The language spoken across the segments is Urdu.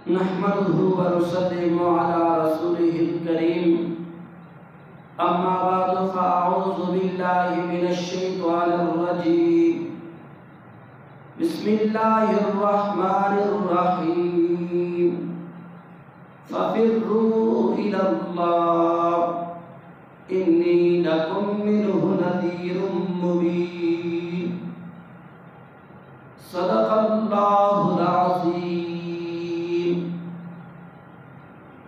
نحمده ونسلم على رسوله الكريم أما بعد فأعوذ بالله من الشيطان الرجيم بسم الله الرحمن الرحيم ففروا إلى الله إني لكم منه نذير مبين صدق الله العظيم۔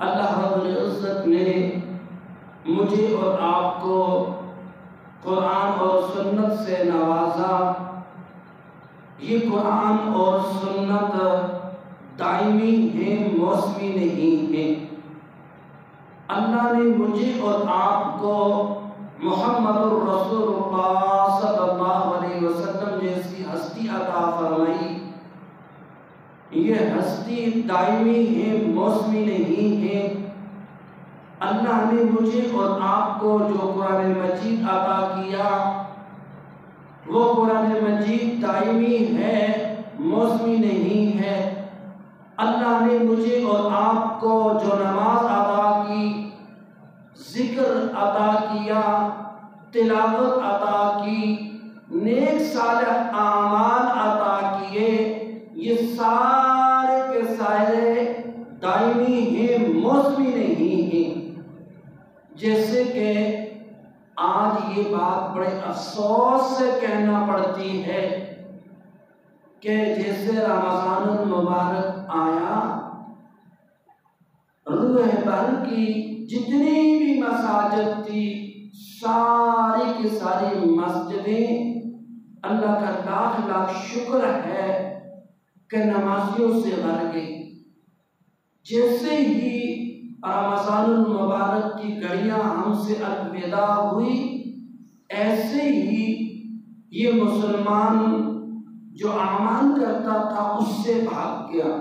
اللہ رب العزت نے مجھے اور آپ کو قرآن اور سنت سے نوازا۔ یہ قرآن اور سنت دائمی ہیں، موسمی نہیں ہیں۔ اللہ نے مجھے اور آپ کو محمد الرسول اللہ صلی اللہ علیہ وسلم جیسی ہستی عطا فرمائی۔ یہ ہستی دائمی ہے، موسمی نہیں ہے۔ اللہ نے مجھے اور آپ کو جو قرآن مجید عطا کیا وہ قرآن مجید دائمی ہے، موسمی نہیں ہے۔ اللہ نے مجھے اور آپ کو جو نماز عطا کی، ذکر عطا کیا، تلاوت عطا کی، نیک صالح اعمال عطا کیے، یہ سارے کے سارے دائمی ہیں، موسمی نہیں ہیں۔ جیسے کہ آج یہ بات بڑے افسوس سے کہنا پڑتی ہے کہ جیسے رمضان المبارک آیا، روح بھر کی جتنی بھی مساجد تھی، ساری کی ساری مسجدیں اللہ کا لاکھ لاکھ شکر ہے کہ نمازیوں سے بھر گئی۔ جیسے ہی رمضان المبارک کی گھڑیاں ہم سے الوداع ہوئی، ایسے ہی یہ مسلمان جو اعمال کرتا تھا اس سے بھاگ گیا۔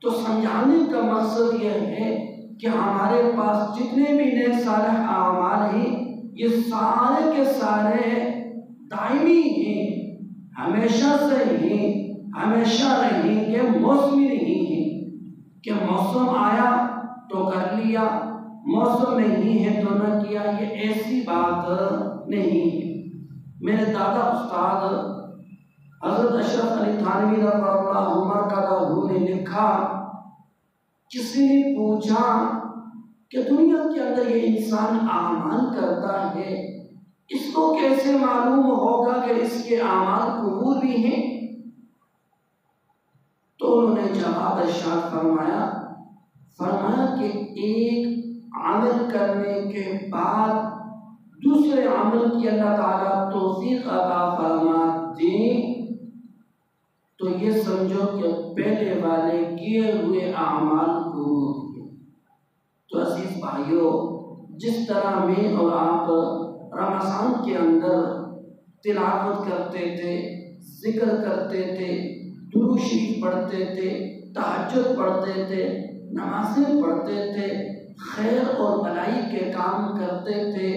تو سمجھانے کا مقصد یہ ہے کہ ہمارے پاس جتنے بھی نیک صالح اعمال ہیں، یہ سارے کے سارے دائمی ہیں، ہمیشہ سے ہیں، ہمیشہ رہیں گے، موسمی نہیں ہیں کہ موسم آیا تو کر لیا، موسم نہیں ہے تو نہ کیا۔ یہ ایسی بات نہیں ہے۔ میرے دادا استاد حضرت اشرف علی تھانوی رضی اللہ عنہ نے لکھا، کسی نے پوچھا کہ دنیا کے اندر یہ انسان اعمال کرتا ہے، اس کو کیسے معلوم ہوگا کہ اس کے اعمال قبول بھی ہیں؟ تو انہوں نے جواب ارشاد فرمایا کہ ایک عمل کرنے کے بعد دوسرے عمل کی اللہ تعالیٰ توفیق عطا فرما دیں تو یہ سمجھو کہ پہلے والے کیے ہوئے اعمال قبول ہیں۔ تو عزیز بھائیو، جس طرح میں اور آپ رمضان کے اندر تلاوت کرتے تھے، ذکر کرتے تھے، درود شریف پڑھتے تھے، تہجد پڑھتے تھے، نمازیں پڑھتے تھے، خیر اور بھلائی کے کام کرتے تھے،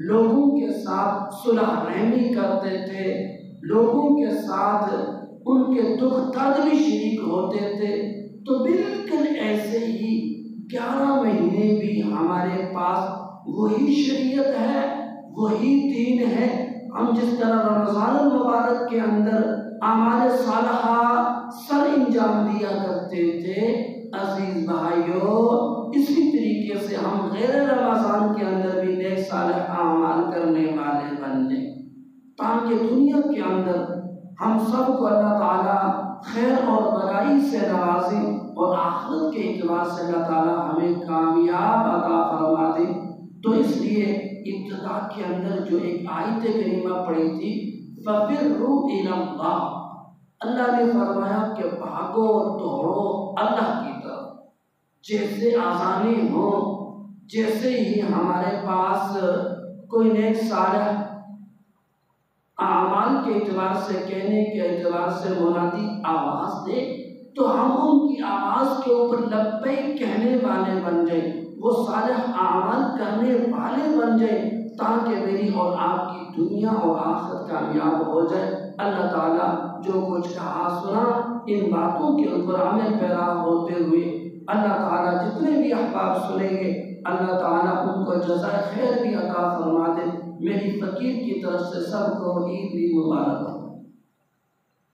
لوگوں کے ساتھ صلح رحمی کرتے تھے، لوگوں کے ساتھ ان کے دکھ درد میں شریک ہوتے تھے، تو بالکل ایسے ہی 11 مہینے بھی ہمارے پاس وہی شریعت ہے، وہی دین ہے۔ ہم جس طرح رمضان المبارک کے اندر اعمال صالحہ سر انجام دیا کرتے تھے، عزیز بھائیو، اسی طریقے سے ہم غیر رمضان کے اندر بھی نیک صالح اعمال کرنے والے بن جائیں، تاکہ دنیا کے اندر ہم سب کو اللہ تعالیٰ خیر اور بھلائی سے نوازے اور آخرت کے اعتبار سے اللہ تعالیٰ ہمیں کامیاب عطا فرما دے۔ تو اس لیے ابتدا کے اندر جو ایک آیت کریمہ پڑھی تھی، فَفِرُّوا إِلَى اللَّهِ، اللہ نے فرمایا کہ بھاگو دوڑو اللہ کی طرف۔ جیسے آزانیں ہوں، جیسے ہی ہمارے پاس کوئی نیک صالح اعمال کے اعتبار سے، کہنے کے اعتبار سے منادی آواز دے تو ہم ان کی آواز کے اوپر لبیک کہنے والے بن جائیں، وہ صالح اعمال کرنے والے بن جائیں، تاکہ میری اور آپ کی دنیا اور آخرت کامیاب ہو جائے۔ اللہ تعالیٰ جو کچھ کہا سنا، ان باتوں کے اوپر عمل پیرا ہوتے ہوئے اللہ تعالیٰ جتنے بھی احباب سنیں گے اللہ تعالیٰ ان کو جزائے خیر بھی عطا فرما دے۔ میری فقیر کی طرف سے سب کو عید بھی مبارک ہو۔